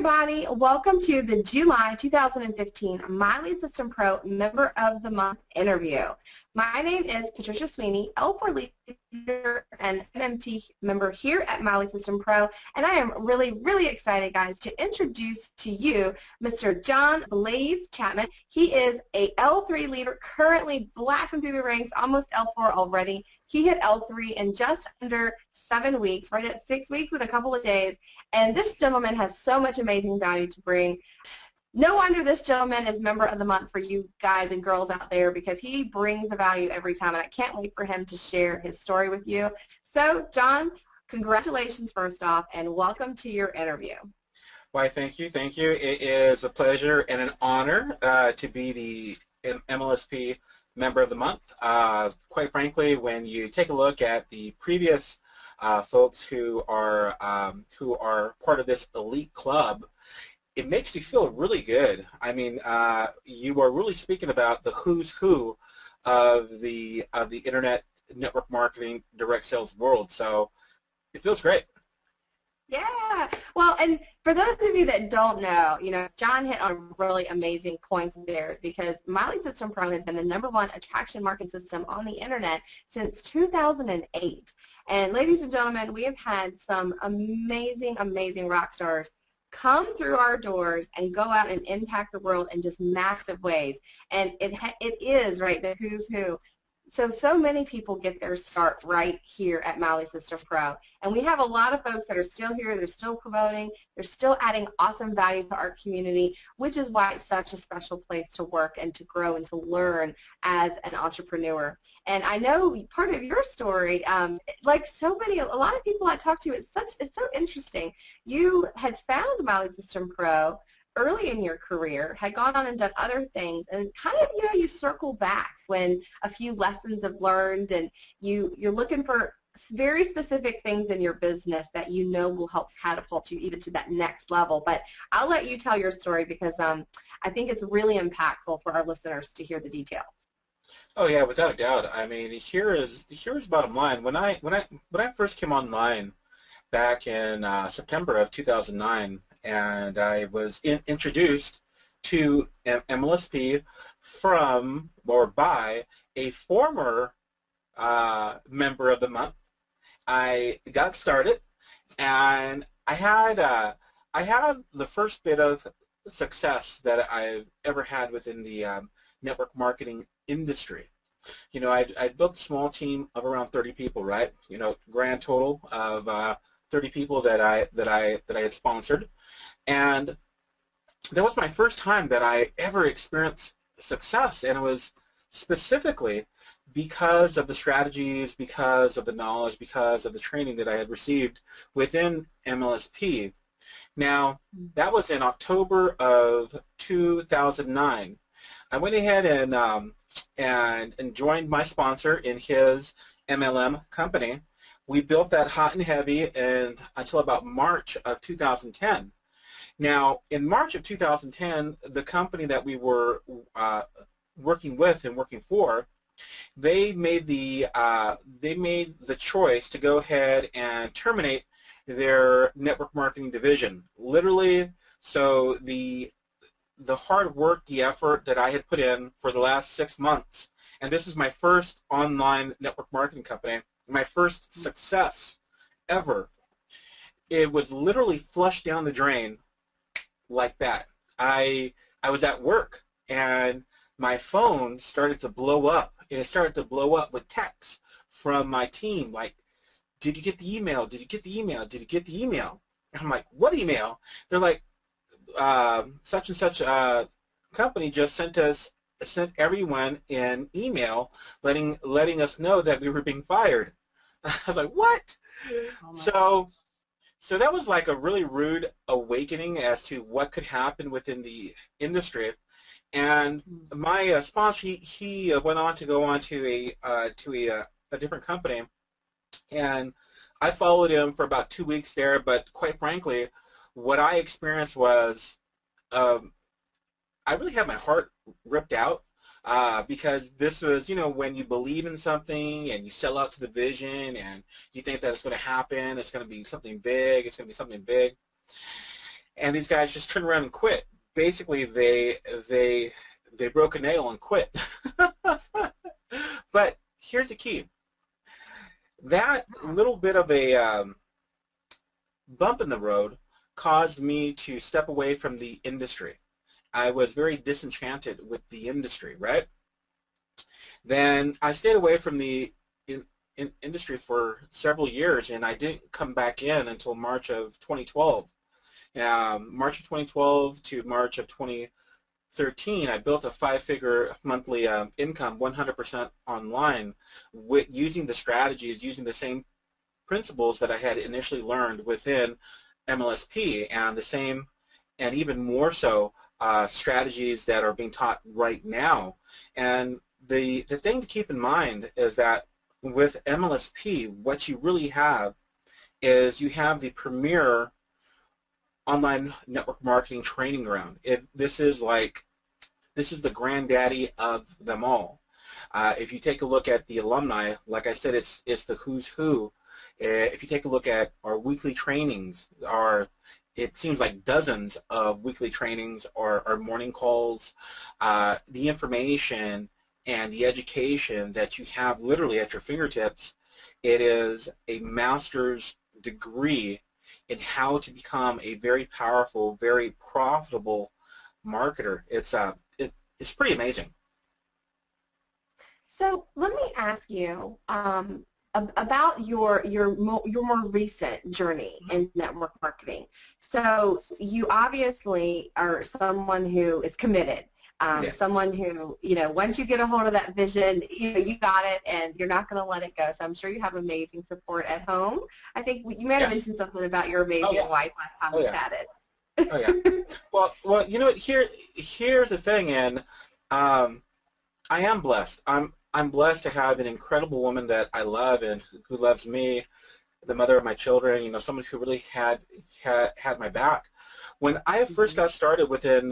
everybody. Welcome to the July 2015 My Lead System Pro Member of the Month interview. My name is Patricia Sweeney, L4 Leader and MMT member here at My Lead System Pro, and I am really excited, guys, to introduce to you Mr. John Blaze Chatman. He is a L3 leader, currently blasting through the ranks, almost L4 already. He hit L3 in just under 7 weeks, right at 6 weeks and a couple of days, and this gentleman has so much amazing value to bring. No wonder this gentleman is Member of the Month for you guys and girls out there, because he brings the value every time, and I can't wait for him to share his story with you. So, John, congratulations first off, and welcome to your interview. Why, thank you. Thank you. It is a pleasure and an honor to be the MLSP Member of the Month. Quite frankly, when you take a look at the previous folks who are part of this elite club, it makes you feel really good. I mean, you are really speaking about the who's who of the internet network marketing direct sales world. So it feels great. Yeah. Well, and for those of you that don't know, John hit on really amazing points there, because My Lead System Pro has been the #1 attraction marketing system on the internet since 2008. And ladies and gentlemen, we have had some amazing rock stars come through our doors and go out and impact the world in just massive ways. And it is, right, the who's who. So many people get their start right here at My Lead System Pro. And we have a lot of folks that are still here, they're still promoting, they're still adding awesome value to our community, which is why it's such a special place to work and to grow and to learn as an entrepreneur. And I know part of your story, like a lot of people I talk to, it's so interesting. You had found My Lead System Pro early in your career, had gone on and done other things, and kind of, you circle back when a few lessons have learned, and you're looking for very specific things in your business that will help catapult you even to that next level. But I'll let you tell your story, because I think it's really impactful for our listeners to hear the details. Oh yeah, without a doubt. I mean, here is bottom line. When I first came online back in September of 2009, and I was introduced to MLSP from or by a former Member of the Month. I got started, and I had the first bit of success that I've ever had within the network marketing industry. I built a small team of around 30 people, right? Grand total of 30 people that I had sponsored, and that was my first time that I ever experienced success, and it was specifically because of the strategies, because of the knowledge, because of the training that I had received within MLSP. Now, that was in October of 2009. I went ahead and joined my sponsor in his MLM company. We built that hot and heavy until about March of 2010. Now, in March of 2010, the company that we were working with and working for, they made the choice to go ahead and terminate their network marketing division. Literally, so the hard work, the effort that I had put in for the last 6 months, and this is my first online network marketing company, my first success ever, it was literally flushed down the drain like that. I was at work, and my phone started to blow up. It started to blow up with texts from my team, like, did you get the email? Did you get the email? Did you get the email? And I'm like, what email? They're like, such and such company just sent everyone an email letting us know that we were being fired. I was like, what? Oh, so that was like a really rude awakening as to what could happen within the industry. And my sponsor, he went on to go on to a different company, and I followed him for about 2 weeks there. But quite frankly, what I experienced was I really had my heart ripped out because this was, when you believe in something and you sell out to the vision and you think that it's going to happen, it's going to be something big, and these guys just turned around and quit. Basically, they broke a nail and quit. But here's the key. That little bit of a bump in the road caused me to step away from the industry. I was very disenchanted with the industry, right? Then I stayed away from the industry for several years, and I didn't come back in until March of 2012. March of 2012 to March of 2013, I built a 5-figure monthly income 100% online using the strategies, using the same principles that I had initially learned within MLSP, and the same and even more so strategies that are being taught right now. And the thing to keep in mind is that with MLSP, what you really have is you have the premier online network marketing training ground. This is the granddaddy of them all. If you take a look at the alumni, like I said, it's the who's who. If you take a look at our weekly trainings, it seems like dozens of weekly trainings or morning calls, the information and the education that you have literally at your fingertips. It is a master's degree in how to become a very powerful, very profitable marketer. It's pretty amazing. So let me ask you about your more recent journey in network marketing. So you obviously are someone who is committed. Yeah. Someone who, once you get a hold of that vision, you got it, and you're not going to let it go. So I'm sure you have amazing support at home. I think you may have mentioned something about your amazing wife last time we chatted. Oh yeah. Well, you know what? Here's the thing, and I am blessed. I'm blessed to have an incredible woman that I love and who loves me, the mother of my children. Someone who really had my back. When I first got started within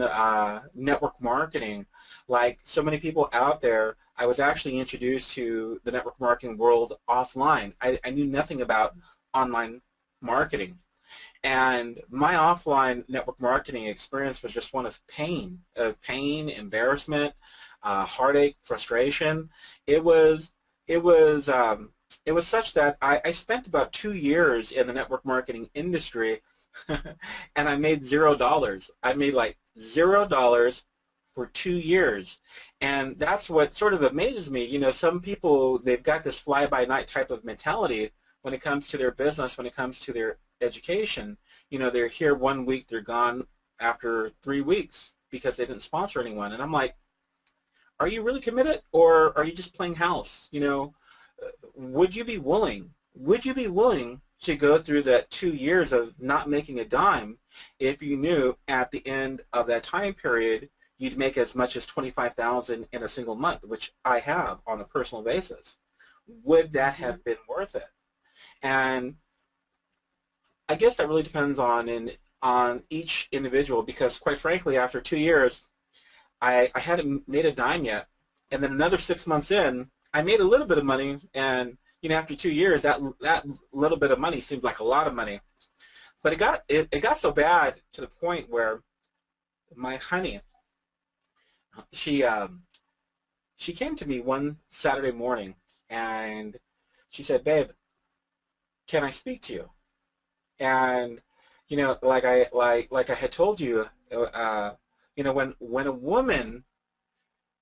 network marketing, like so many people out there, I was actually introduced to the network marketing world offline. I knew nothing about online marketing. And my offline network marketing experience was just one of pain, embarrassment, heartache, frustration. It was such that I spent about 2 years in the network marketing industry, and I made $0. I made like $0 for 2 years, and that's what sort of amazes me. Some people, they've got this fly-by-night type of mentality when it comes to their business, when it comes to their education. They're here 1 week, they're gone after 3 weeks because they didn't sponsor anyone. And I'm like, are you really committed, or are you just playing house? Would you be willing to go through that 2 years of not making a dime if you knew at the end of that time period you'd make as much as $25,000 in a single month, which I have on a personal basis? Would that have been worth it? And I guess that really depends on each individual, because quite frankly, after 2 years, I hadn't made a dime yet, and then another 6 months in, I made a little bit of money, and after 2 years, that little bit of money seemed like a lot of money. But it got so bad to the point where my honey, she came to me one Saturday morning, and she said, "Babe, can I speak to you?" And like I had told you, when a woman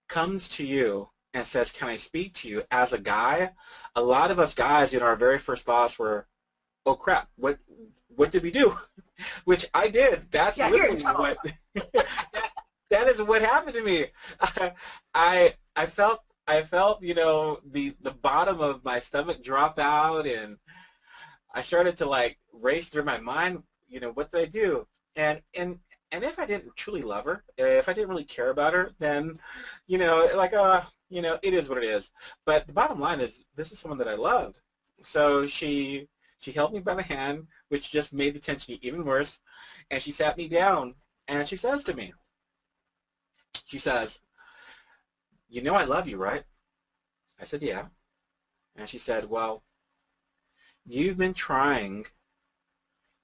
comes to you and says, "Can I speak to you?" as a guy, a lot of us guys, our very first thoughts were, "Oh crap, what did we do?" Which I did. That's literally what that is what happened to me. I felt the bottom of my stomach drop out, and I started to race through my mind, what did I do? And if I didn't truly love her, if I didn't really care about her, then, it is what it is. But the bottom line is, this is someone that I loved. So she held me by the hand, which just made the tension even worse, and she sat me down, and she says to me, she says, "I love you, right?" I said, "Yeah." And she said, "Well, you've been trying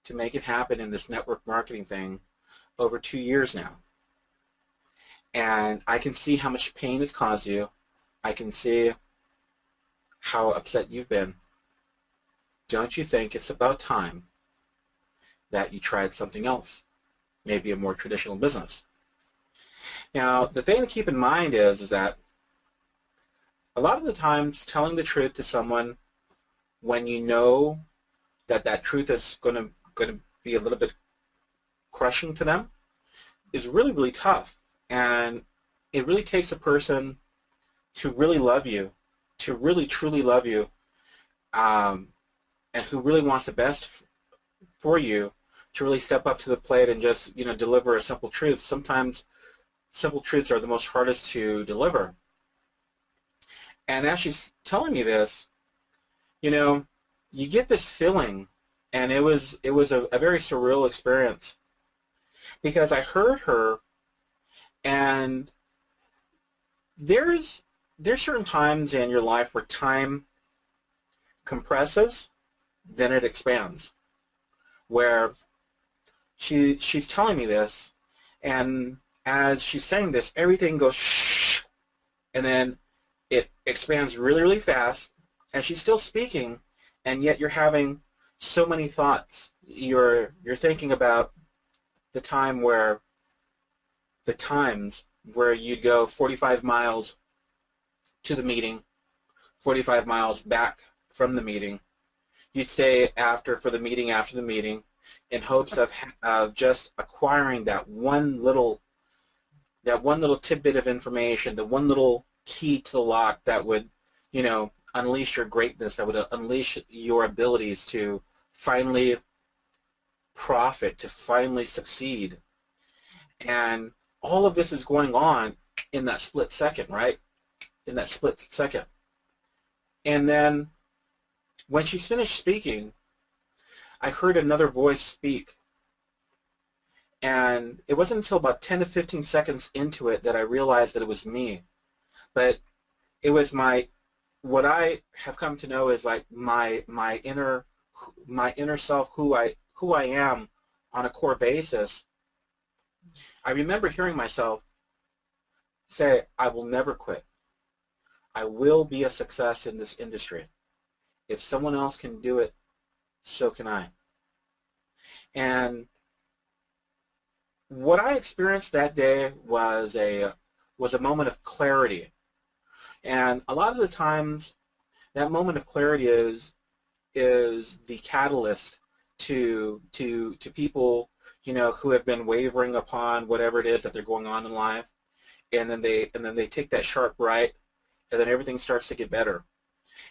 to make it happen in this network marketing thing over 2 years now. And I can see how much pain it's caused you. I can see how upset you've been. Don't you think it's about time that you tried something else? Maybe a more traditional business. Now, the thing to keep in mind is that a lot of the times telling the truth to someone when you know that that truth is going to be a little bit crushing to them is really, really tough. And it really takes a person to really love you, to really truly love you, and who really wants the best for you, to really step up to the plate and just, deliver a simple truth. Sometimes simple truths are the most hardest to deliver. And as she's telling me this, you get this feeling, and it was a very surreal experience, because I heard her, and there's certain times in your life where time compresses, then it expands. Where she's telling me this, and as she's saying this, everything goes shh, and then it expands really, really fast, and she's still speaking, and yet you're having so many thoughts. You're thinking about the times where you'd go 45 miles to the meeting, 45 miles back from the meeting. You'd stay for the meeting after the meeting in hopes of just acquiring that one little tidbit of information, the one little key to the lock that would, unleash your greatness, that would unleash your abilities to finally profit, to finally succeed. And all of this is going on in that split second, right? In that split second. And then when she's finished speaking, I heard another voice speak. And it wasn't until about 10 to 15 seconds into it that I realized that it was me. But it was what I have come to know is like my inner self, who I am on a core basis. I remember hearing myself say, I will never quit. I will be a success in this industry. If someone else can do it, so can I. And what I experienced that day was a moment of clarity. And a lot of the times, that moment of clarity is the catalyst to people, who have been wavering upon whatever it is that they're going on in life, and then they take that sharp right, and then everything starts to get better.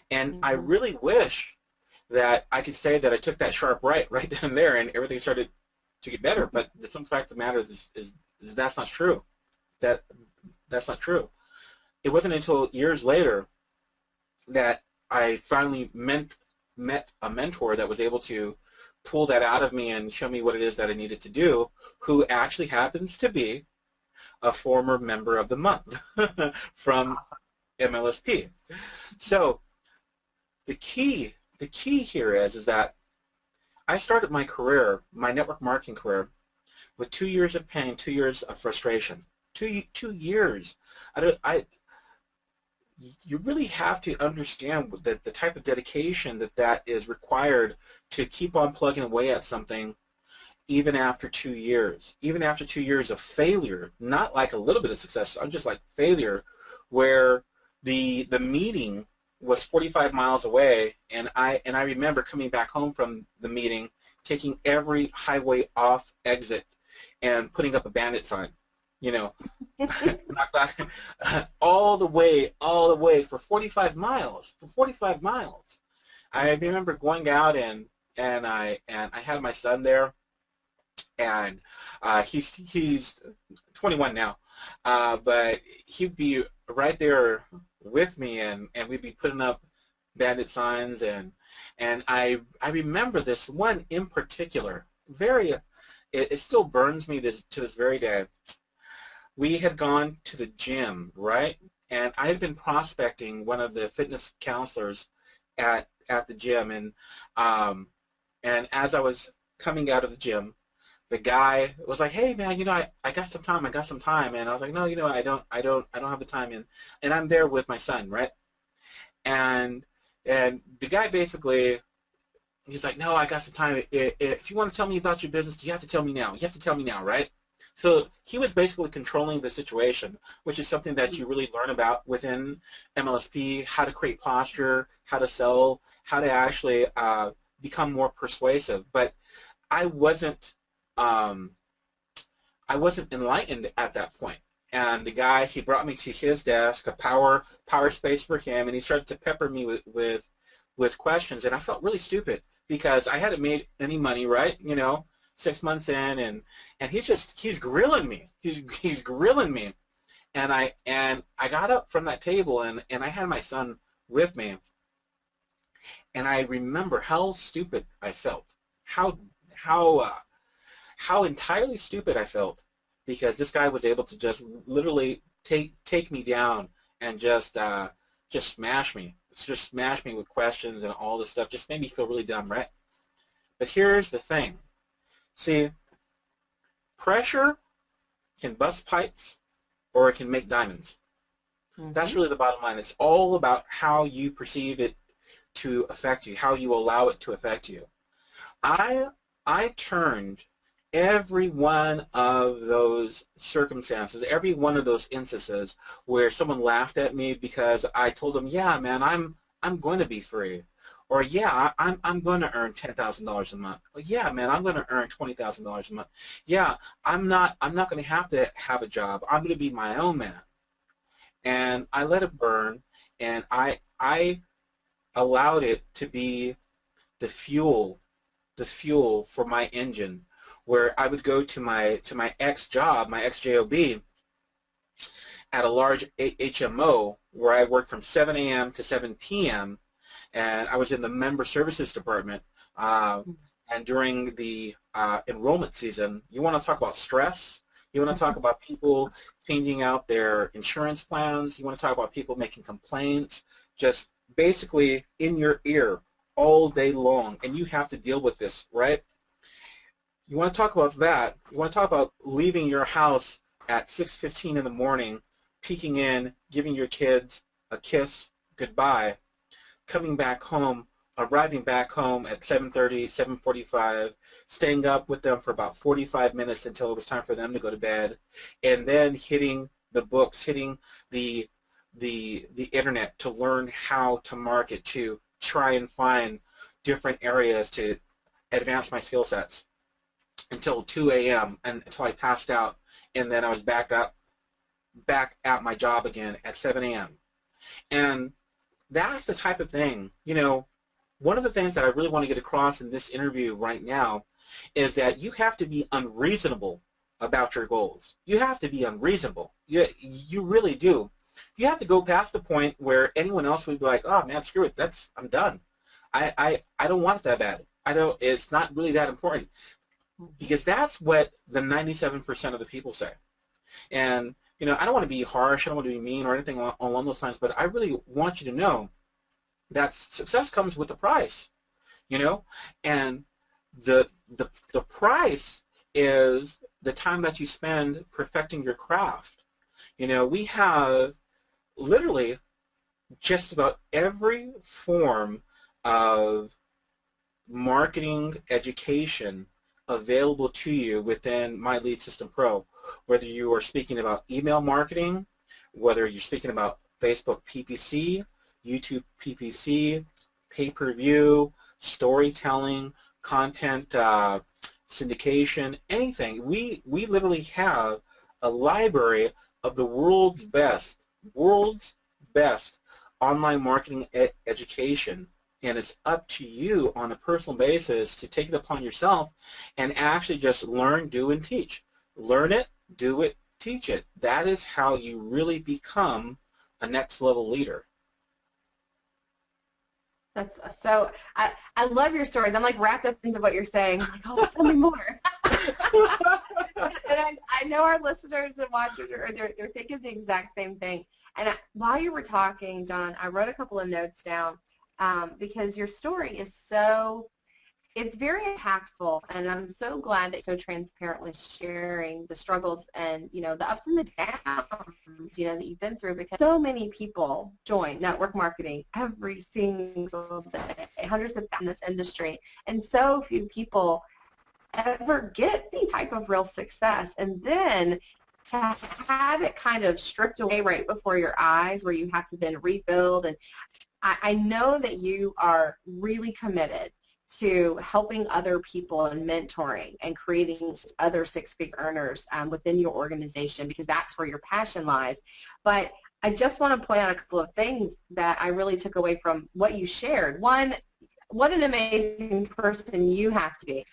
And I really wish that I could say that I took that sharp right then and there, and everything started to get better. But the simple fact of the matter is that's not true. That's not true. It wasn't until years later that I finally met a mentor that was able to pull that out of me and show me what it is that I needed to do, who actually happens to be a former member of the month from MLSP. So the key here is that I started my career, my network marketing career, with 2 years of pain, 2 years of frustration. 2 years. You really have to understand the type of dedication that is required to keep on plugging away at something even after 2 years. Even after 2 years of failure, not like a little bit of success, I'm just like failure, where the meeting was 45 miles away, and I remember coming back home from the meeting, taking every highway off exit and putting up a bandit sign, all the way for 45 miles. For 45 miles, I remember going out and I had my son there, and he's 21 now, but he'd be right there with me, and we'd be putting up bandit signs, and I remember this one in particular, it still burns me to this very day. We had gone to the gym, right? And I had been prospecting one of the fitness counselors at the gym, and as I was coming out of the gym, the guy was like, hey man, I got some time, and I was like, no, I don't have the time, and I'm there with my son, right? And the guy basically, he's like, no, I got some time. If you want to tell me about your business, you have to tell me now. You have to tell me now, right? So he was basically controlling the situation, which is something that you really learn about within MLSP, how to create posture, how to sell, how to actually become more persuasive. But I wasn't um, I wasn't enlightened at that point. And the guy, he brought me to his desk, a power space for him, and he started to pepper me with questions, and I felt really stupid because I hadn't made any money, right? 6 months in, and he's grilling me. He's grilling me, and I got up from that table, and I had my son with me, and I remember how stupid I felt, how how entirely stupid I felt, because this guy was able to just literally take me down and just smash me with questions and all this stuff. Just made me feel really dumb, right? But here's the thing. See, pressure can bust pipes or it can make diamonds. That's really the bottom line. It's all about how you perceive it to affect you, how you allow it to affect you. I turned every one of those circumstances, every one of those instances where someone laughed at me because I told them, yeah, man, I'm going to be free. Or, yeah, I'm going to earn $10,000 a month. Or, yeah, man, I'm going to earn $20,000 a month. Yeah, I'm not going to have a job. I'm going to be my own man. And I let it burn, and I allowed it to be the fuel for my engine, where I would go to my ex-job, my ex-job, at a large HMO where I worked from 7 a.m. to 7 p.m., and I was in the member services department. And during the enrollment season, you want to talk about stress, you want to talk about people changing out their insurance plans, you want to talk about people making complaints, just basically in your ear all day long, and you have to deal with this, right? You want to talk about that. You want to talk about leaving your house at 6:15 in the morning, peeking in, giving your kids a kiss goodbye, coming back home, arriving back home at 7:30, 7:45, staying up with them for about 45 minutes until it was time for them to go to bed, and then hitting the books, hitting the internet to learn how to market, to try and find different areas to advance my skill sets until 2 a.m. and until I passed out, and then I was back at my job again at 7 a.m. And that's the type of thing, one of the things that I really want to get across in this interview right now is that you have to be unreasonable about your goals. You have to be unreasonable. You really do. You have to go past the point where anyone else would be like, oh man, screw it, I'm done. I don't want it that bad. It's not really that important. Because that's what the 97% of the people say. And, I don't want to be harsh, I don't want to be mean or anything along those lines, but I really want you to know that success comes with a price, and the price is the time that you spend perfecting your craft. We have literally just about every form of marketing education available to you within My Lead System Pro, whether you are speaking about email marketing, whether you're speaking about Facebook PPC, YouTube PPC, pay-per-view, storytelling, content syndication, anything. We literally have a library of the world's best online marketing education. And it's up to you on a personal basis to take it upon yourself and actually just learn, do, and teach. Learn it, do it, teach it. That is how you really become a next level leader. That's so, I love your stories. I'm like wrapped up into what you're saying. I'm like, oh, tell me more. And I know our listeners and watchers they're thinking the exact same thing. And while you were talking, John, I wrote a couple of notes down. Because your story is so it's very impactful, and I'm so glad that you're so transparently sharing the struggles and, the ups and the downs, that you've been through, because so many people join network marketing every single day, hundreds of thousands in this industry, and so few people ever get any type of real success. And then to have it kind of stripped away right before your eyes, where you have to then rebuild. And I know that you are really committed to helping other people and mentoring and creating other six-figure earners within your organization, because that's where your passion lies. But I just want to point out a couple of things that I really took away from what you shared. One, what an amazing person you have to be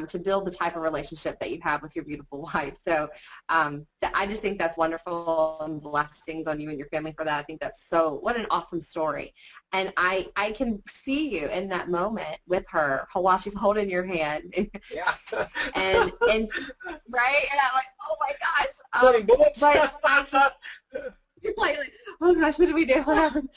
to build the type of relationship that you have with your beautiful wife. So I just think that's wonderful, and blessings on you and your family for that. I think that's what an awesome story. And I can see you in that moment with her while she's holding your hand. Yeah. and right? And I'm like, oh my gosh. But I can, you're like, oh gosh, what did we do? What happened?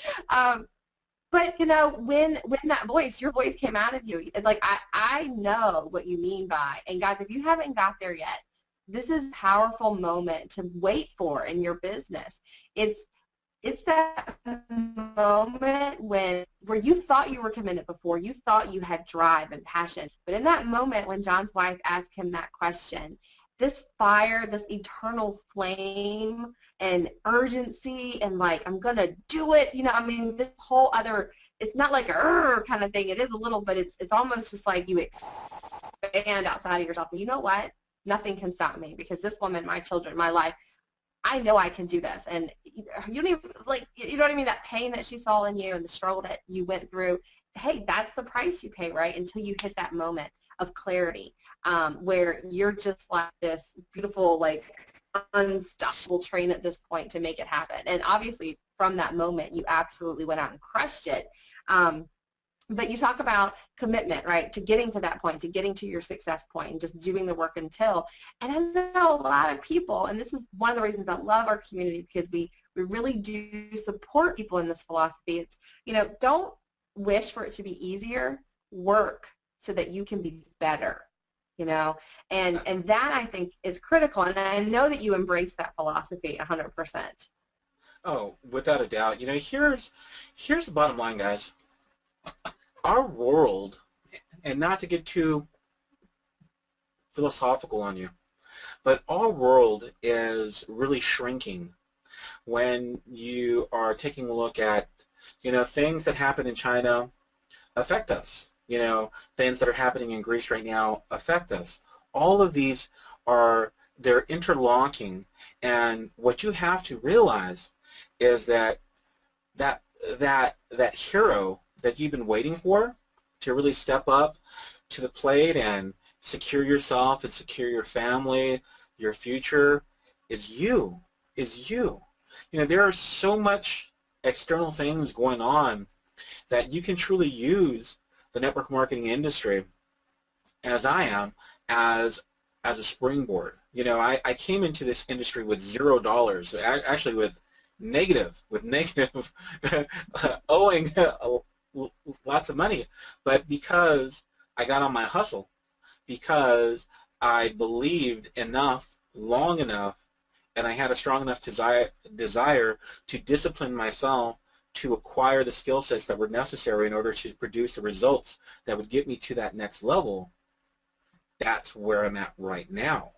But when that voice, your voice came out of you, it's like I know what you mean by. And guys, if you haven't got there yet, this is a powerful moment to wait for in your business. It's that moment where you thought you were committed before, you thought you had drive and passion, but in that moment when John's wife asked him that question, this fire, this eternal flame and urgency and like, I'm going to do it, this whole other, it's not like a kind of thing. It is a little, but it's almost just like you expand outside of yourself. And you know what? Nothing can stop me, because this woman, my children, my life, I know I can do this. And you don't even, like, you know what I mean? That pain that she saw in you and the struggle that you went through, hey, that's the price you pay, right? Until you hit that moment of clarity where you're just like this beautiful, like, unstoppable train at this point to make it happen. And obviously from that moment you absolutely went out and crushed it. But you talk about commitment, right, to getting to that point, to getting to your success point, and just doing the work until. And I know a lot of people, and this is one of the reasons I love our community, because we really do support people in this philosophy. It's, don't wish for it to be easier, work so that you can be better. And that, I think, is critical, and I know that you embrace that philosophy 100%. Oh, without a doubt. Here's the bottom line, guys. Our world, and not to get too philosophical on you, but our world is really shrinking when you are taking a look at, things that happen in China affect us. Things that are happening in Greece right now affect us. All of these they're interlocking, and what you have to realize is that hero that you've been waiting for to really step up to the plate and secure yourself and secure your family, your future, is you. There are so much external things going on that you can truly use the network marketing industry, as I am, as a springboard. I came into this industry with $0, actually with negative owing lots of money, but because I got on my hustle, because I believed enough, long enough, and I had a strong enough desire to discipline myself to acquire the skill sets that were necessary in order to produce the results that would get me to that next level. That's where I'm at right now.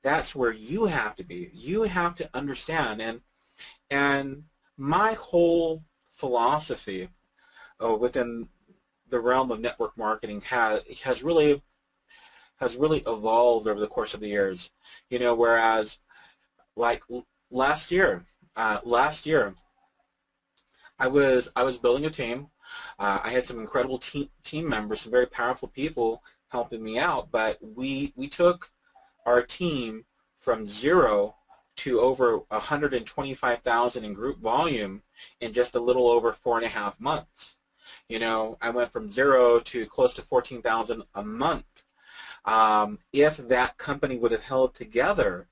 That's where you have to be. You have to understand. And my whole philosophy within the realm of network marketing has really evolved over the course of the years. Whereas like last year, I was building a team. I had some incredible team members, some very powerful people helping me out. But we took our team from 0 to over 125,000 in group volume in just a little over 4.5 months. I went from 0 to close to 14,000 a month. If that company would have held together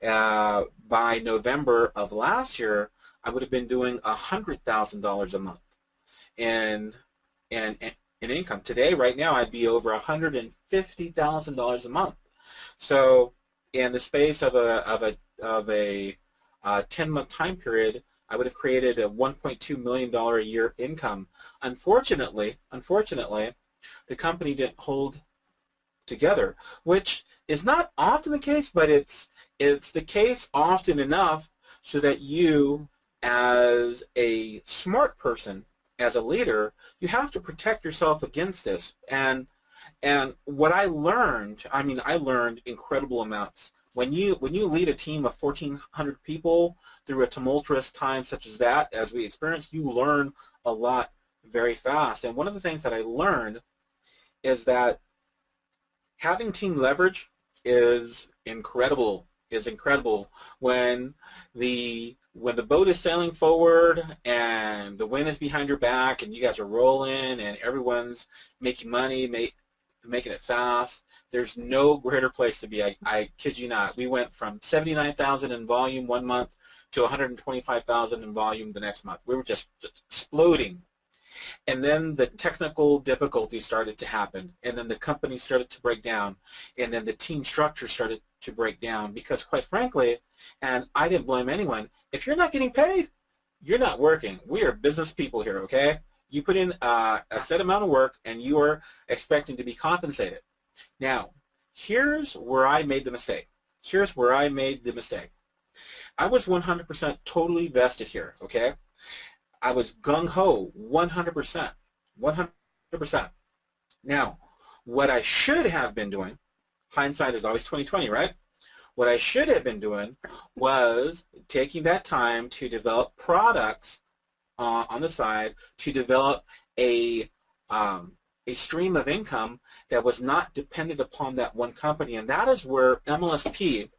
by November of last year, I would have been doing $100,000 a month in in income. Today, right now, I'd be over $150,000 a month. So in the space of a 10-month time period, I would have created a $1.2 million a year income. Unfortunately, the company didn't hold together, which is not often the case, but it's the case often enough so that you, as a smart person, as a leader, you have to protect yourself against this. And what I learned, I mean, I learned incredible amounts. When you lead a team of 1,400 people through a tumultuous time such as that, as we experienced, you learn a lot very fast. And one of the things that I learned is that having team leverage is incredible. When the boat is sailing forward and the wind is behind your back and you guys are rolling and everyone's making money, making it fast. There's no greater place to be. I kid you not. We went from 79,000 in volume one month to 125,000 in volume the next month. We were just exploding. And then the technical difficulties started to happen, and then the company started to break down, and then the team structure started to break down because, quite frankly, and I didn't blame anyone, if you're not getting paid, you're not working. We are business people here, okay? You put in a set amount of work, and you are expecting to be compensated. Now, here's where I made the mistake. I was 100% totally vested here, okay? I was gung-ho, 100%. 100%. Now, what I should have been doing, hindsight is always 20/20, right? What I should have been doing was taking that time to develop products on the side, to develop a stream of income that was not dependent upon that one company. And that is where MLSP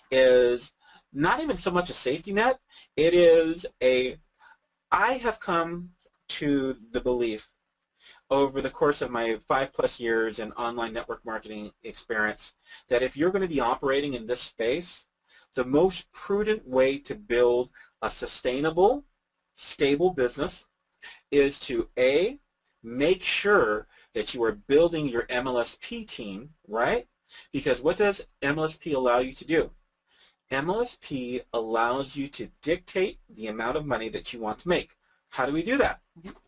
is not even so much a safety net. It is I have come to the belief over the course of my 5+ years in online network marketing experience that if you're going to be operating in this space, the most prudent way to build a sustainable, stable business is to A, make sure that you are building your MLSP team, right? Because what does MLSP allow you to do? MLSP allows you to dictate the amount of money that you want to make. How do we do that?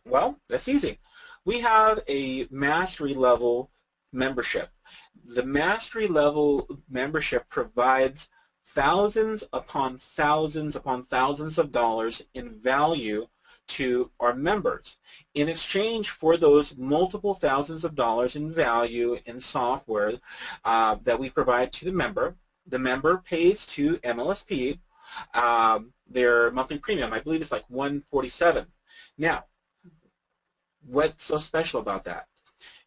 Well, that's easy. We have a mastery level membership. The mastery level membership provides thousands upon thousands upon thousands of dollars in value to our members. In exchange for those multiple thousands of dollars in value in software that we provide to the member pays to MLSP their monthly premium. I believe it's like $147. Now, what's so special about that?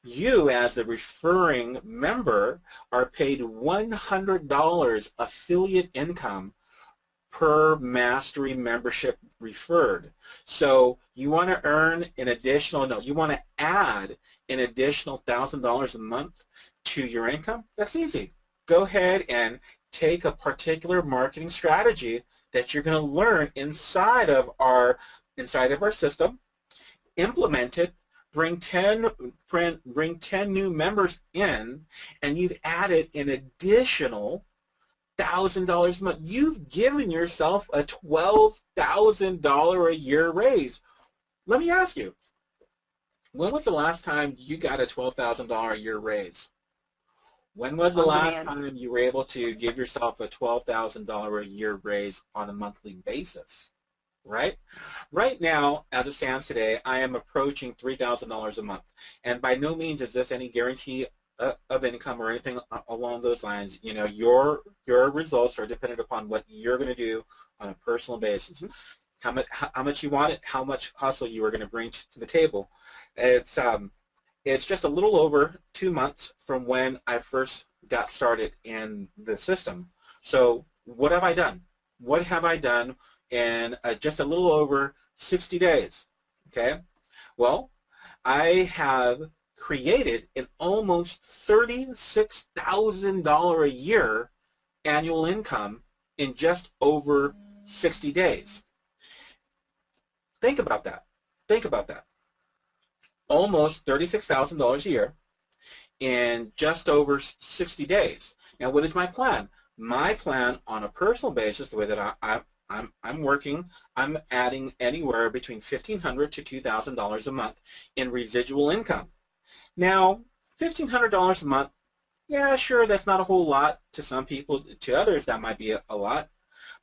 You, as the referring member, are paid $100 affiliate income per mastery membership referred. So you want to earn an additional, no, you want to add an additional $1,000 a month to your income? That's easy. Go ahead and take a particular marketing strategy that you're going to learn inside of our system, implement it, bring 10 new members in, and you've added an additional $1,000 a month. You've given yourself a $12,000 a year raise. Let me ask you, when was the last time you got a $12,000 a year raise? When was the last time you were able to give yourself a $12,000 a year raise on a monthly basis? Right? Right now, as it stands today, I am approaching $3,000 a month. And by no means is this any guarantee of income or anything along those lines. You know, your results are dependent upon what you're going to do on a personal basis. How much you want it, how much hustle you are going to bring to the table. It's just a little over 2 months from when I first got started in the system. So what have I done? What have I done in just a little over 60 days? Okay. Well, I have created an almost $36,000 a year annual income in just over 60 days. Think about that. Think about that. almost $36,000 a year in just over 60 days. Now, what is my plan? My plan on a personal basis, the way that I'm working, I'm adding anywhere between $1,500 to $2,000 a month in residual income. Now, $1,500 a month, yeah, sure, that's not a whole lot to some people. To others, that might be a lot.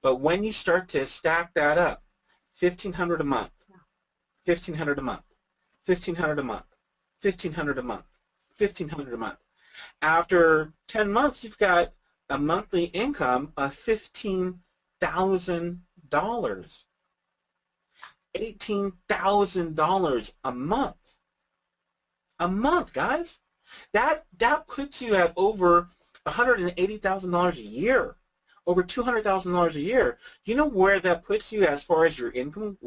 But when you start to stack that up, $1,500 a month, $1,500 a month, $1,500 a month, $1,500 a month, $1,500 a month. After 10 months, you've got a monthly income of $15,000, $18,000 a month. A month, guys. That puts you at over $180,000 a year, over $200,000 a year. Do you know where that puts you as far as your income,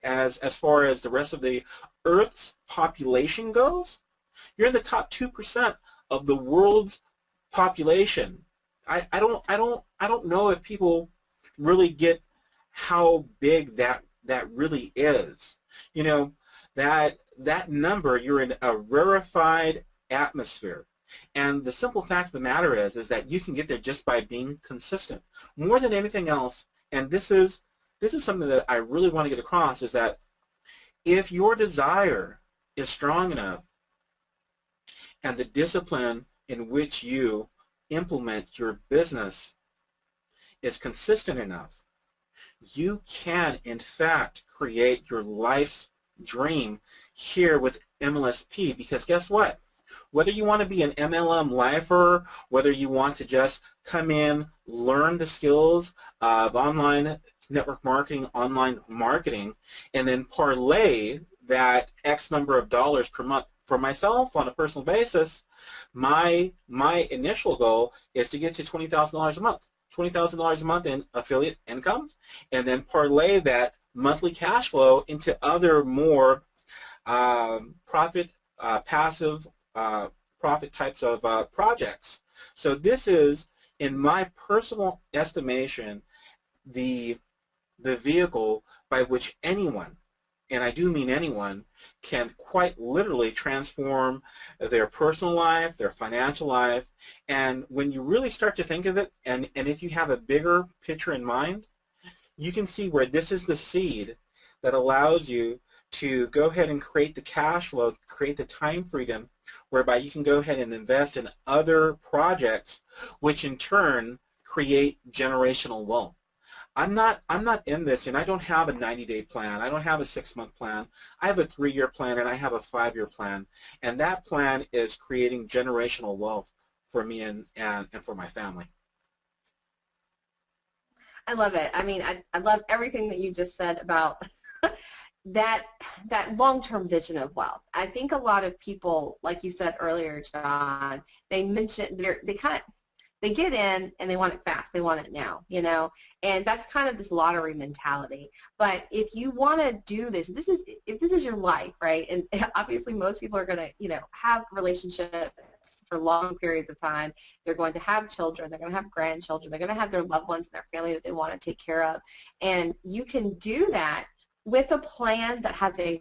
as far as the rest of the Earth's population goes? You're in the top 2% of the world's population. I don't know if people really get how big that really is. You know, that number, you're in a rarefied atmosphere. And the simple fact of the matter is that you can get there just by being consistent. More than anything else, and this is something that I really want to get across, is that if your desire is strong enough and the discipline in which you implement your business is consistent enough, you can in fact create your life's dream here with MLSP. Because guess what? Whether you want to be an MLM lifer, whether you want to just come in, learn the skills of online network marketing, online marketing, and then parlay that X number of dollars per month. For myself, on a personal basis, my initial goal is to get to $20,000 a month. $20,000 a month in affiliate income, and then parlay that monthly cash flow into other more passive profit types of projects. So this is, in my personal estimation, the vehicle by which anyone, and I do mean anyone, can quite literally transform their personal life, their financial life. And when you really start to think of it, and if you have a bigger picture in mind, you can see where this is the seed that allows you to go ahead and create the cash flow, create the time freedom, whereby you can go ahead and invest in other projects, which in turn create generational wealth. I'm not in this, and I don't have a 90-day plan. I don't have a 6-month plan. I have a 3-year plan, and I have a 5-year plan. And that plan is creating generational wealth for me and for my family. I love it. I mean, I love everything that you just said about that long-term vision of wealth. I think a lot of people, like you said earlier, John, they get in and they want it fast. They want it now, you know, and that's kind of this lottery mentality. But if you want to do this, if this is your life, right? And obviously most people are going to, you know, have relationships for long periods of time. They're going to have children. They're going to have grandchildren. They're going to have their loved ones and their family that they want to take care of. And you can do that with a plan that has a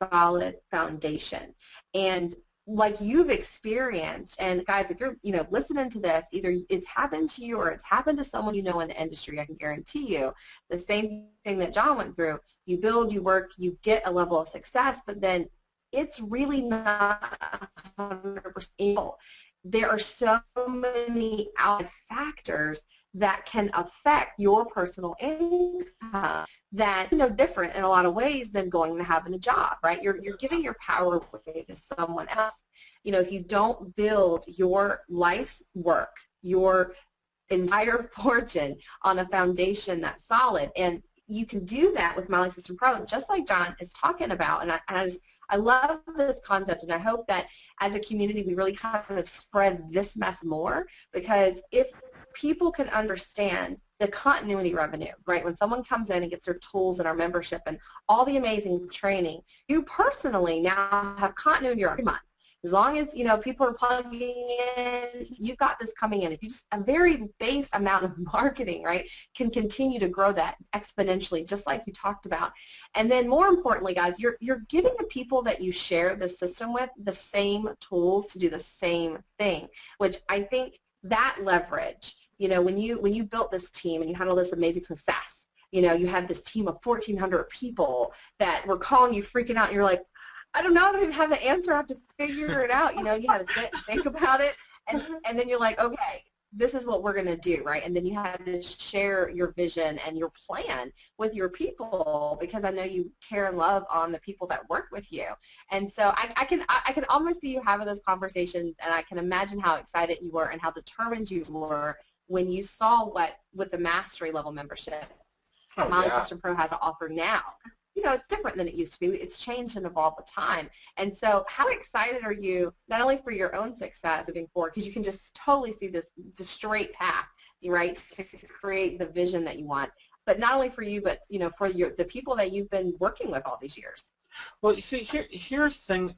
solid foundation. And like you've experienced, and guys, if you're, you know, listening to this, either it's happened to you or it's happened to someone you know in the industry, I can guarantee you the same thing that John went through. You build, you work, you get a level of success, but then it's really not 100%. There are so many outside factors that can affect your personal income that, you know, different in a lot of ways than going and having a job, right? You're giving your power away to someone else. You know, if you don't build your life's work, your entire fortune on a foundation that's solid, and you can do that with Mali System Pro, just like John is talking about. And I love this concept, and I hope that as a community we really kind of spread this mess more, because if people can understand the continuity revenue, right? When someone comes in and gets their tools and our membership and all the amazing training, you personally now have continuity every month. As long as, you know, people are plugging in, you've got this coming in. If you just, a very base amount of marketing, right, can continue to grow that exponentially, just like you talked about. And then more importantly, guys, you're giving the people that you share the system with the same tools to do the same thing, which I think that leverage, you know, when you built this team and you had all this amazing success, you know, you had this team of 1,400 people that were calling you freaking out, and you're like, I don't know, I don't even have the answer, I have to figure it out. You know, you had to sit and think about it, and then you're like, okay, this is what we're going to do, right? And then you had to share your vision and your plan with your people, because I know you care and love on the people that work with you. And so I can almost see you having those conversations, and I can imagine how excited you were and how determined you were when you saw what, with the mastery level membership, Molly System Pro has to offer now. You know, it's different than it used to be. It's changed and evolved with time. And so how excited are you, not only for your own success moving forward, because you can just totally see this straight path, right, to create the vision that you want, but not only for you, but, you know, for the people that you've been working with all these years. Well, you see, here's the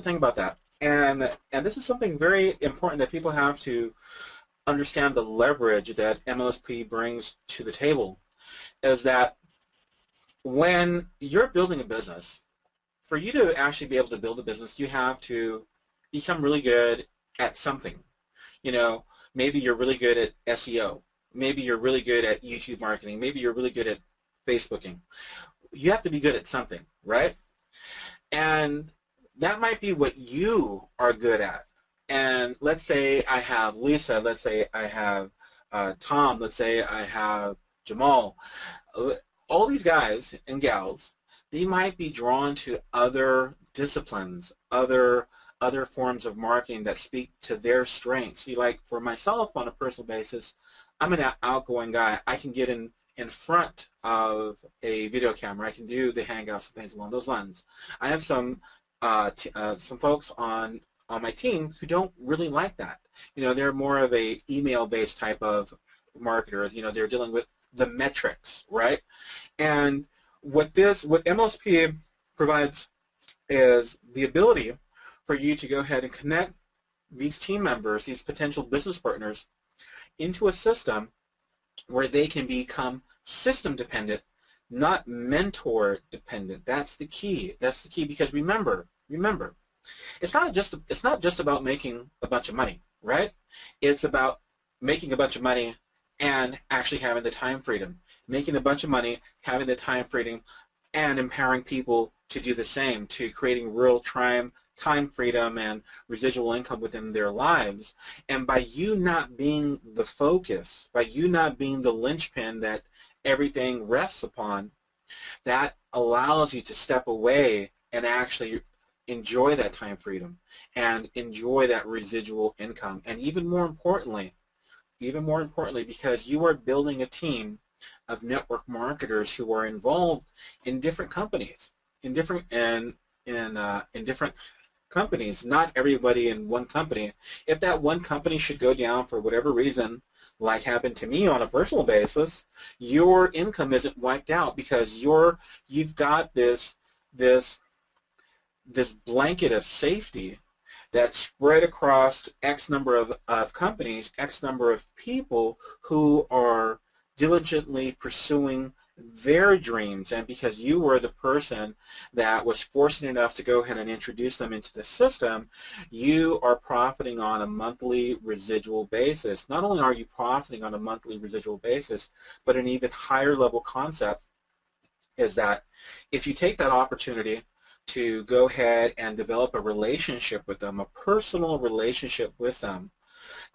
thing about that, and this is something very important that people have to understand, the leverage that MLSP brings to the table, is that when you're building a business, for you to actually be able to build a business, you have to become really good at something. You know, maybe you're really good at SEO. Maybe you're really good at YouTube marketing. Maybe you're really good at Facebooking. You have to be good at something, right? And that might be what you are good at. And let's say I have Lisa. Let's say I have Tom. Let's say I have Jamal. All these guys and gals, they might be drawn to other disciplines, other forms of marketing that speak to their strengths. See, like for myself on a personal basis, I'm an outgoing guy. I can get in front of a video camera. I can do the Hangouts and things along those lines. I have some folks on my team who don't really like that. You know, they're more of a email-based type of marketer. You know, they're dealing with the metrics, right? And what MLSP provides is the ability for you to go ahead and connect these team members, these potential business partners, into a system where they can become system dependent, not mentor dependent. That's the key. That's the key, because remember, it's not just about making a bunch of money, right? It's about making a bunch of money and actually having the time freedom, making a bunch of money, having the time freedom, and empowering people to do the same, to creating real time freedom and residual income within their lives. And by you not being the focus, by you not being the linchpin that everything rests upon, that allows you to step away and actually enjoy that time freedom and enjoy that residual income. And even more importantly, because you are building a team of network marketers who are involved in different companies, in different companies, not everybody in one company. If that one company should go down for whatever reason, like happened to me on a personal basis, your income isn't wiped out, because you've got this blanket of safety that's spread across X number of companies, X number of people who are diligently pursuing their dreams. And because you were the person that was fortunate enough to go ahead and introduce them into the system, you are profiting on a monthly residual basis. Not only are you profiting on a monthly residual basis, but an even higher level concept is that if you take that opportunity to go ahead and develop a relationship with them, a personal relationship with them,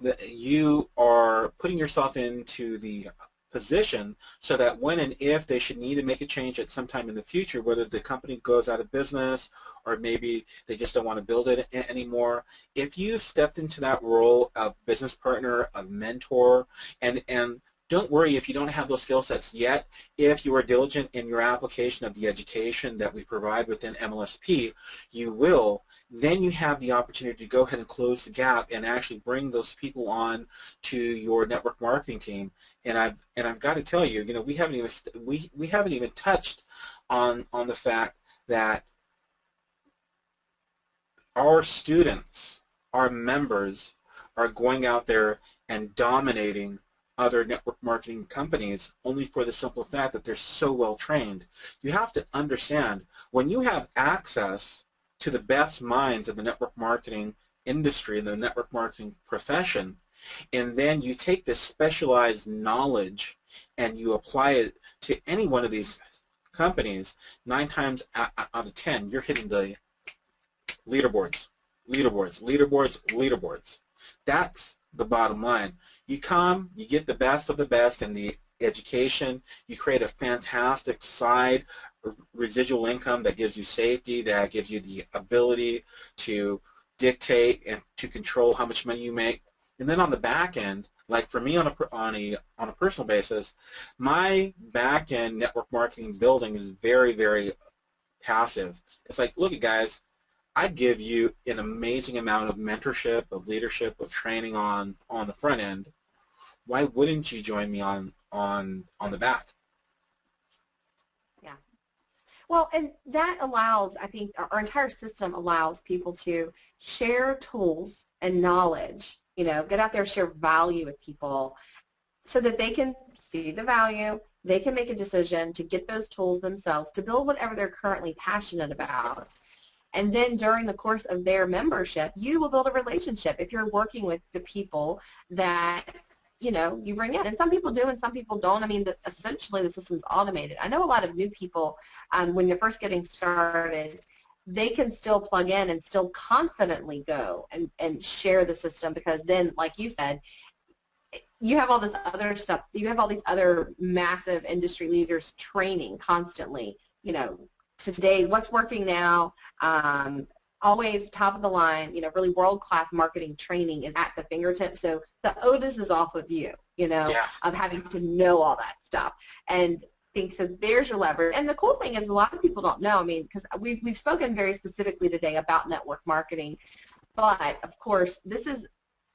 that you are putting yourself into the position so that when and if they should need to make a change at some time in the future, whether the company goes out of business or maybe they just don't want to build it anymore, if you've stepped into that role of business partner, of mentor, and don't worry if you don't have those skill sets yet. If you are diligent in your application of the education that we provide within MLSP, you will. Then you have the opportunity to go ahead and close the gap and actually bring those people on to your network marketing team. And I've got to tell you, you know, we haven't even touched on the fact that our students, our members, are going out there and dominating other network marketing companies only for the simple fact that they're so well trained. You have to understand, when you have access to the best minds of the network marketing industry, the network marketing profession, and then you take this specialized knowledge and you apply it to any one of these companies, 9 times out of 10, you're hitting the leaderboards, leaderboards, leaderboards, leaderboards. That's the bottom line. You come, you get the best of the best in the education, you create a fantastic side residual income that gives you safety, that gives you the ability to dictate and to control how much money you make. And then on the back end, like for me on a personal basis, my back end network marketing building is very, very passive. It's like, look at guys, I give you an amazing amount of mentorship, of leadership, of training on the front end. Why wouldn't you join me on the back? Yeah. Well, and that allows, I think, our entire system allows people to share tools and knowledge, you know, get out there, share value with people so that they can see the value, they can make a decision to get those tools themselves to build whatever they're currently passionate about. And then during the course of their membership, you will build a relationship if you're working with the people that, you know, you bring in. And some people do and some people don't. I mean, essentially the system's automated. I know a lot of new people, when they're first getting started, they can still plug in and still confidently go and share the system, because then, like you said, you have all this other stuff. You have all these other massive industry leaders training constantly, you know, to today, what's working now, always top of the line, you know, really world-class marketing training is at the fingertips. So the onus is off of you, you know, Yeah. of having to know all that stuff. And think so there's your leverage. And the cool thing is a lot of people don't know, I mean, because we've spoken very specifically today about network marketing, but of course this is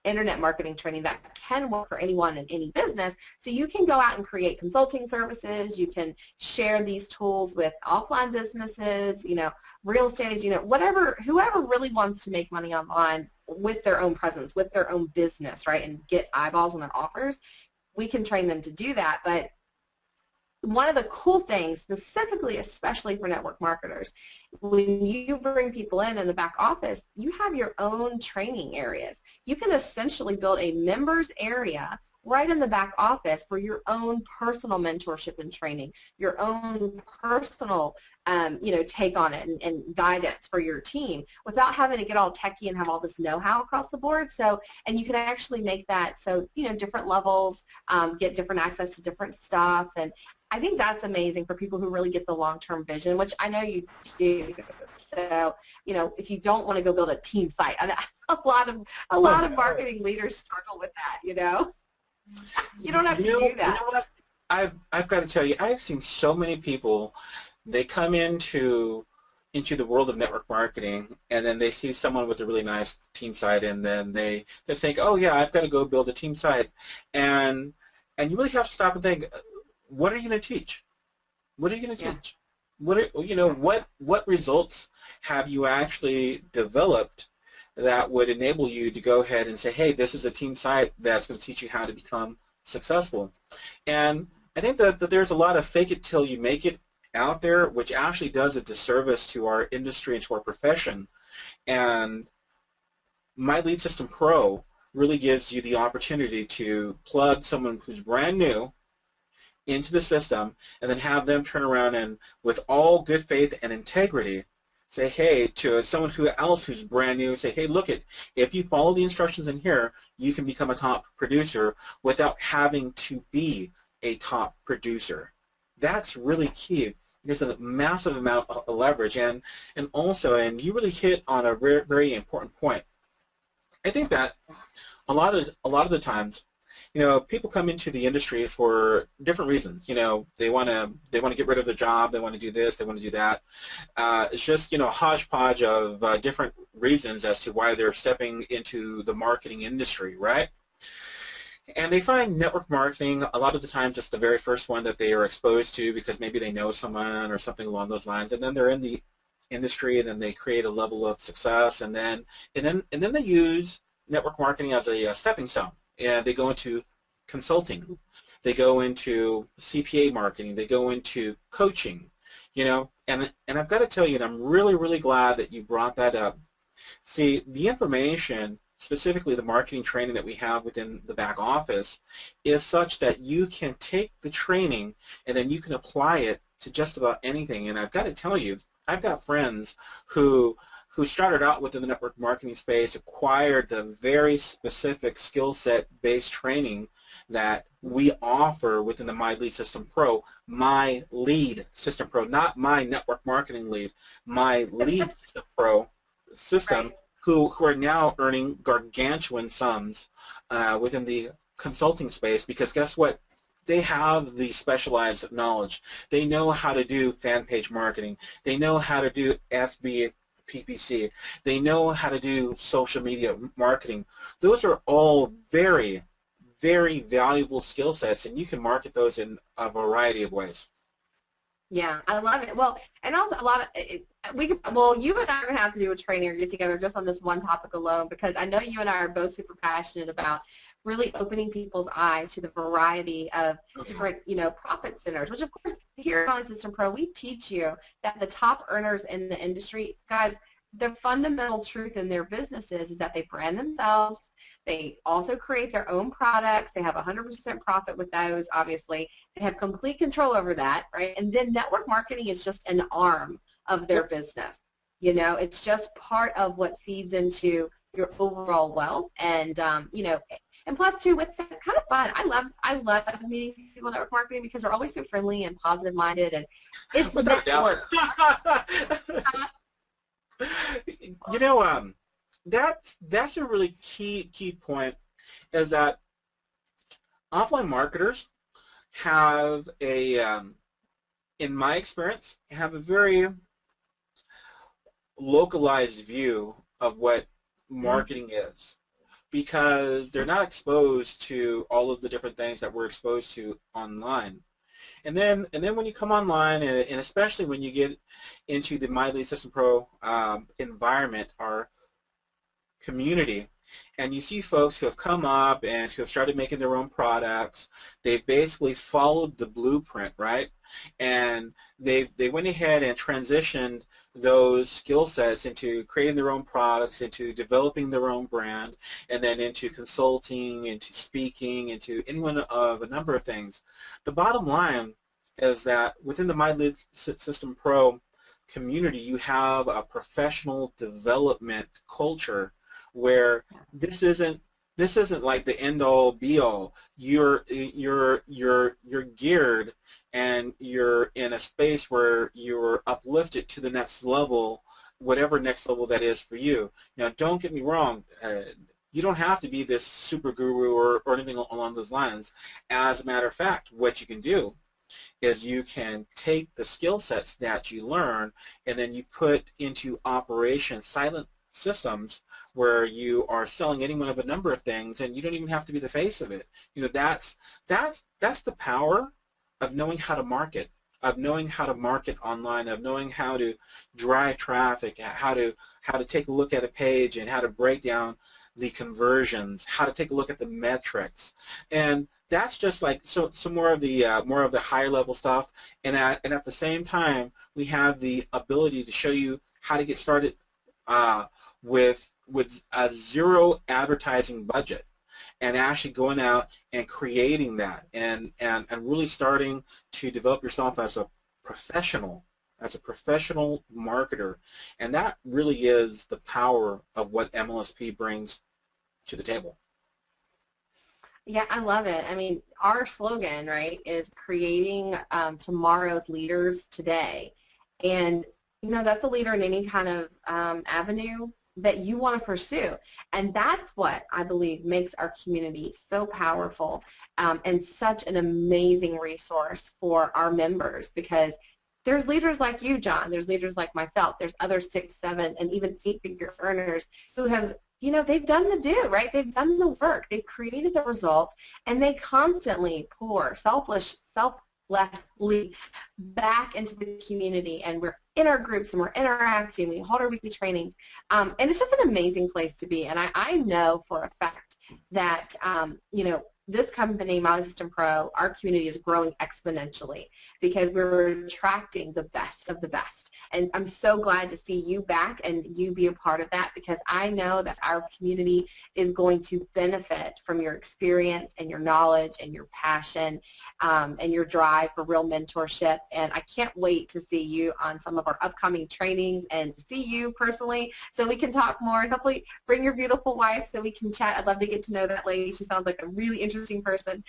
internet marketing training that can work for anyone in any business. So you can go out and create consulting services. You can share these tools with offline businesses, you know, real estate, you know, whatever, whoever really wants to make money online with their own presence, with their own business, right, and get eyeballs on their offers. We can train them to do that. But one of the cool things, specifically, especially for network marketers, when you bring people in the back office, you have your own training areas. You can essentially build a members area right in the back office for your own personal mentorship and training, your own personal you know, take on it and guidance for your team without having to get all techie and have all this know-how across the board. So, and you can actually make that so, you know, different levels, get different access to different stuff. And I think that's amazing for people who really get the long-term vision, which I know you do. So, you know, if you don't want to go build a team site, and a lot of marketing leaders struggle with that, you know. You don't have to do that. You know what? I've got to tell you, I've seen so many people, they come into the world of network marketing, and then they see someone with a really nice team site, and then they think, oh yeah, I've got to go build a team site, and you really have to stop and think, what are you going to teach? What are you going to teach? What results have you actually developed that would enable you to go ahead and say, hey, this is a team site that's going to teach you how to become successful? And I think that there's a lot of fake it till you make it out there, which actually does a disservice to our industry and to our profession. And My Lead System Pro really gives you the opportunity to plug someone who's brand new into the system and then have them turn around and, with all good faith and integrity, say, hey, to someone else who's brand new, say, hey, look, if you follow the instructions in here, you can become a top producer without having to be a top producer. That's really key. There's a massive amount of leverage, and you really hit on a very, very important point. I think that a lot of the times, you know, people come into the industry for different reasons. You know, they want to get rid of their job, they want to do this, they want to do that. It's just, you know, a hodgepodge of different reasons as to why they're stepping into the marketing industry, right? And they find network marketing a lot of the times it's the very first one that they are exposed to because maybe they know someone or something along those lines, and then they're in the industry, and then they create a level of success, and then they use network marketing as a stepping stone, and they go into consulting, they go into CPA marketing, they go into coaching, you know, and I've got to tell you, and I'm really, really glad that you brought that up. See, the information, specifically the marketing training that we have within the back office, is such that you can take the training and then you can apply it to just about anything. And I've got to tell you, I've got friends who started out within the network marketing space, acquired the very specific skill set based training that we offer within the My Lead System Pro. My Lead System Pro, not my network marketing lead, My Lead System Pro system, Right. who are now earning gargantuan sums within the consulting space, because guess what? They have the specialized knowledge. They know how to do fan page marketing. They know how to do FB PPC. They know how to do social media marketing. Those are all very, very valuable skill sets, and you can market those in a variety of ways. Yeah, I love it. Well, and also a lot of we could. Well, you and I are gonna have to do a training or get together just on this one topic alone, because I know you and I are both super passionate about really opening people's eyes to the variety of different, profit centers. Which, of course, here at Online System Pro, we teach you that the top earners in the industry, guys, the fundamental truth in their businesses is that they brand themselves. They also create their own products. They have 100% profit with those, obviously. They have complete control over that, right? And then network marketing is just an arm of their Yep. business. It's just part of what feeds into your overall wealth. And, and plus, too, with that, it's kind of fun. I love meeting people in network marketing because they're always so friendly and positive-minded, and it's Without a doubt. network. You know, that's a really key point, is that offline marketers have in my experience, have a very localized view of what marketing is, because they're not exposed to all of the different things that we're exposed to online. And then when you come online, and especially when you get into the My Lead System Pro environment, our community, and you see folks who have come up and who have started making their own products. They've basically followed the blueprint, right? And they went ahead and transitioned those skill sets into creating their own products, into developing their own brand, and then into consulting, into speaking, into any one of a number of things. The bottom line is that within the My Lead System Pro community, you have a professional development culture where this isn't like the end all be all. You're geared, and you're in a space where you're uplifted to the next level, whatever next level that is for you. Now, don't get me wrong. You don't have to be this super guru or anything along those lines. As a matter of fact, what you can do is you can take the skill sets that you learn and then you put into operation silent systems where you are selling any one of a number of things, and you don't even have to be the face of it. That's the power of knowing how to market, of knowing how to market online, of knowing how to drive traffic, how to take a look at a page, and how to break down the conversions, how to take a look at the metrics. And that's just like some more of the higher level stuff. And at the same time, we have the ability to show you how to get started with a zero advertising budget, and actually going out and creating that, and really starting to develop yourself as a professional marketer. And that really is the power of what MLSP brings to the table. Yeah, I love it. I mean, our slogan, right, is creating tomorrow's leaders today. And, that's a leader in any kind of avenue that you want to pursue. And that's what I believe makes our community so powerful and such an amazing resource for our members, because there's leaders like you, John. There's leaders like myself. There's other 6, 7, and even 8-figure earners who have, they've done the do, right? They've done the work. They've created the results, and they constantly pour selflessly less lead back into the community, and we're in our groups and we're interacting. We hold our weekly trainings, and it's just an amazing place to be. And I know for a fact that you know, this company, Molly System Pro, our community is growing exponentially because we're attracting the best of the best. And I'm so glad to see you back and you be a part of that, because I know that our community is going to benefit from your experience and your knowledge and your passion and your drive for real mentorship. And I can't wait to see you on some of our upcoming trainings and see you personally so we can talk more, and hopefully bring your beautiful wife so we can chat. I'd love to get to know that lady. She sounds like a really interesting person.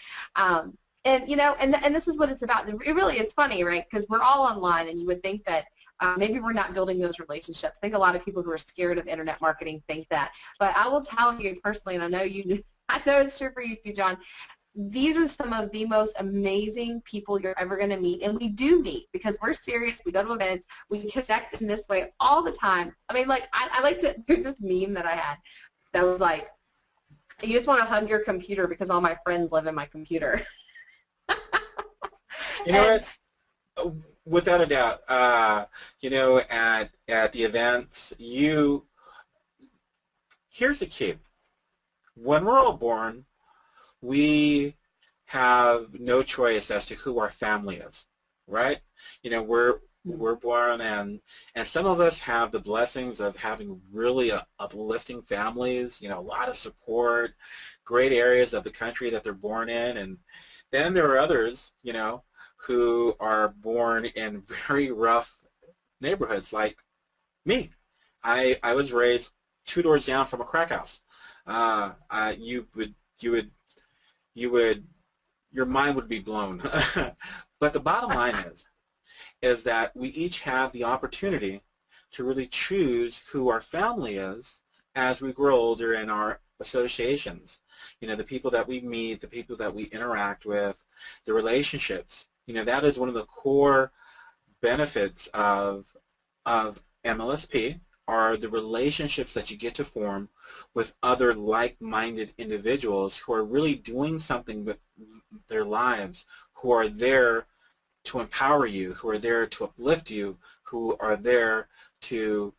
And you know, and this is what it's about. It really, it's funny, right? Because we're all online, and you would think that maybe we're not building those relationships. I think a lot of people who are scared of internet marketing think that. But I will tell you personally, and I know you, I know it's true for you too, John. These are some of the most amazing people you're ever going to meet, and we do meet because we're serious. We go to events. We connect in this way all the time. I mean, like I like to. There's this meme that I had that was like, you just want to hug your computer because all my friends live in my computer. You know what? Without a doubt, you know, at the events, here's the key. When we're all born, we have no choice as to who our family is, right? You know, we're born, and some of us have the blessings of having really uplifting families, you know, a lot of support, great areas of the country that they're born in, and then there are others, you know, who are born in very rough neighborhoods like me. I was raised 2 doors down from a crack house. Your mind would be blown. But the bottom line is that we each have the opportunity to really choose who our family is as we grow older in our associations. You know, the people that we meet, the people that we interact with, the relationships. You know, that is one of the core benefits of MLSP, are the relationships that you get to form with other like-minded individuals who are really doing something with their lives, who are there to empower you, who are there to uplift you, who are there to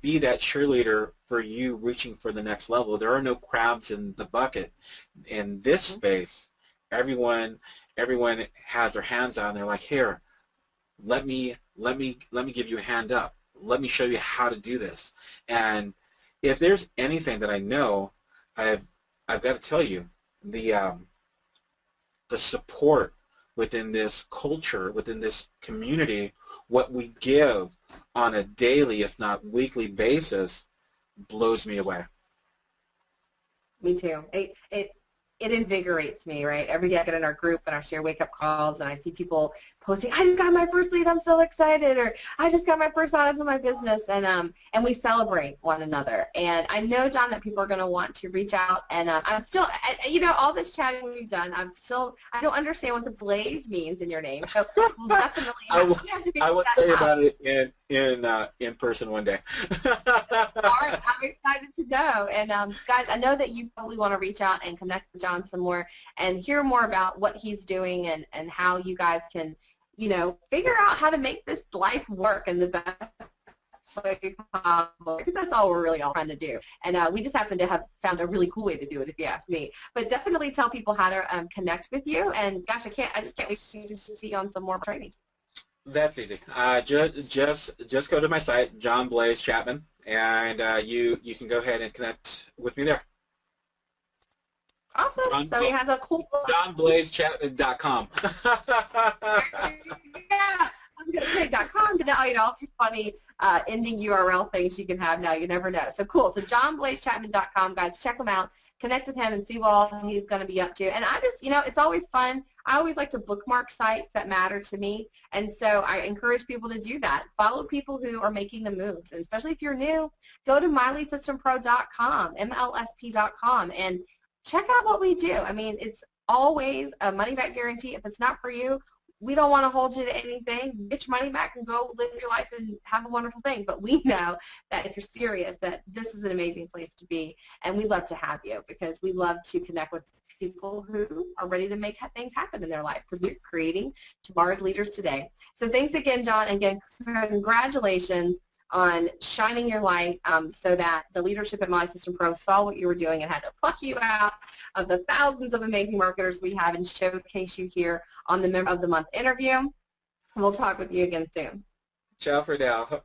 be that cheerleader for you reaching for the next level. There are no crabs in the bucket. In this space, everyone has their hands out and they're like, here, let me give you a hand up. Let me show you how to do this. And if there's anything that I know, I've got to tell you, the support within this culture, within this community, what we give on a daily, if not weekly basis, blows me away. Me too. It invigorates me, right? Every day I get in our group and I see our wake-up calls and I see people posting, I just got my first lead, I'm so excited, or I just got my first out of my business, and we celebrate one another. And I know, John, that people are going to want to reach out, and I'm still, you know, all this chatting we've done, I don't understand what the Blaze means in your name, so we'll definitely have to figure I will that tell you out. about it in person one day. All right, I'm excited to know. And guys, I know that you probably want to reach out and connect with John some more and hear more about what he's doing and how you guys can, you know, figure out how to make this life work in the best way possible, because that's all we're really all trying to do. And we just happen to have found a really cool way to do it, if you ask me. But definitely tell people how to connect with you. And gosh, I just can't wait to see you on some more trainings. That's easy. Just go to my site, John Blaze Chatman, and you can go ahead and connect with me there. Awesome. So he has a cool JohnBlazeChatman.com. Yeah, I was going to say .com, but now, you know, all these funny ending URL things you can have now. You never know. So cool. So JohnBlazeChatman.com, guys, check him out. Connect with him and see what all he's going to be up to. And I just, you know, it's always fun. I always like to bookmark sites that matter to me. And so I encourage people to do that. Follow people who are making the moves. And especially if you're new, go to MyLeadSystemPro.com, MLSP.com, and check out what we do. I mean, it's always a money-back guarantee. If it's not for you, we don't want to hold you to anything. Get your money back and go live your life and have a wonderful thing. But we know that if you're serious, that this is an amazing place to be, and we love to have you because we love to connect with people who are ready to make things happen in their life, because we're creating tomorrow's leaders today. So thanks again, John. Again, congratulations on shining your light so that the leadership at My System Pro saw what you were doing and had to pluck you out of the thousands of amazing marketers we have and showcase you here on the Member of the Month interview. We'll talk with you again soon. Ciao for now.